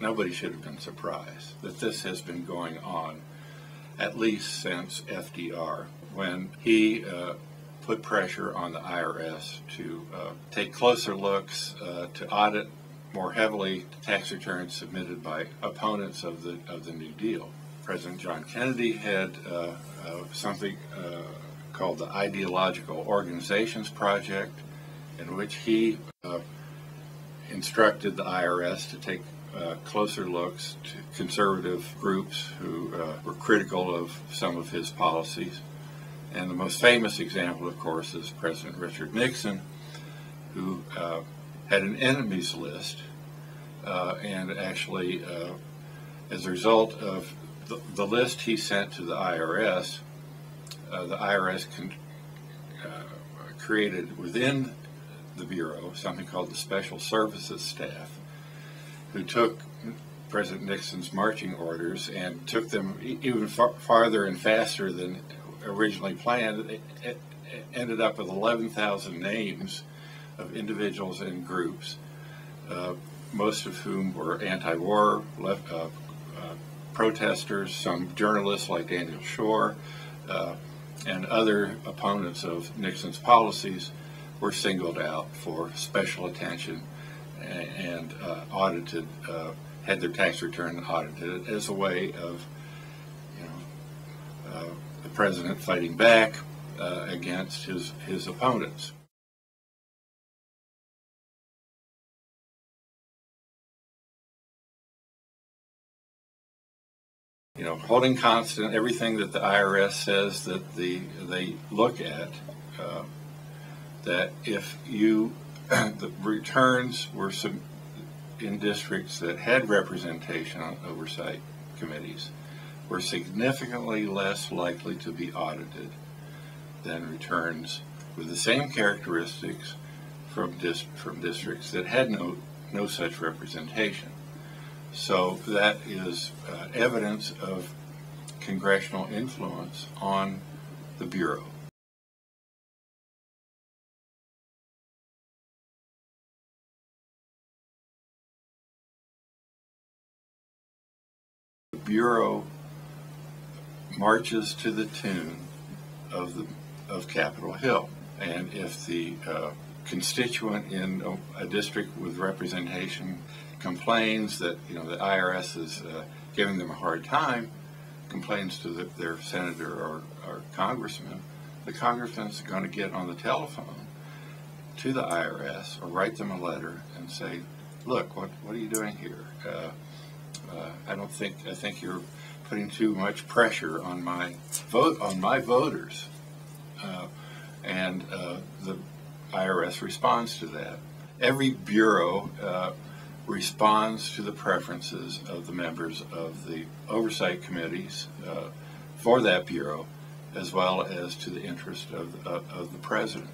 nobody should have been surprised that this has been going on at least since FDR, when he put pressure on the IRS to take closer looks, to audit more heavily tax returns submitted by opponents of the New Deal. President John Kennedy had something called the Ideological Organizations Project, in which he instructed the IRS to take closer looks to conservative groups who were critical of some of his policies. And the most famous example, of course, is President Richard Nixon, who had an enemies list, and actually, as a result of the list he sent to the IRS created within the Bureau something called the Special Services Staff, who took President Nixon's marching orders and took them even farther and faster than originally planned. It ended up with 11,000 names of individuals and groups, most of whom were anti-war protesters, some journalists like Daniel Shore, and other opponents of Nixon's policies were singled out for special attention and audited, had their tax return audited as a way of, the president fighting back against his opponents. Holding constant everything that the IRS says that they look at, that if the returns were in districts that had representation on oversight committees were significantly less likely to be audited than returns with the same characteristics from districts that had no such representation. So that is evidence of congressional influence on the Bureau. The Bureau marches to the tune of Capitol Hill, and if the constituent in a district with representation complains that the IRS is giving them a hard time, complains to their senator or congressman, the congressman's going to get on the telephone to the IRS or write them a letter and say, look, what are you doing here? I think you're putting too much pressure on my voters, and the IRS responds to that. Every bureau responds to the preferences of the members of the oversight committees for that bureau, as well as to the interest of the president.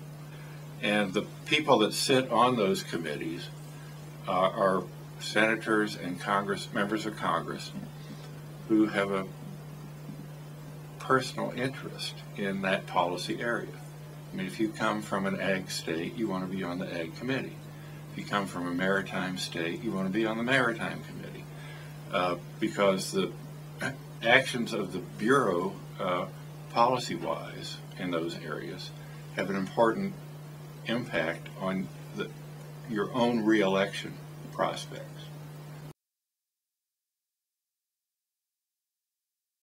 And the people that sit on those committees are senators and members of Congress who have a personal interest in that policy area. I mean, if you come from an ag state, you want to be on the ag committee. If you come from a maritime state, you want to be on the maritime committee, because the actions of the Bureau, policy-wise, in those areas, have an important impact on your own re-election prospects.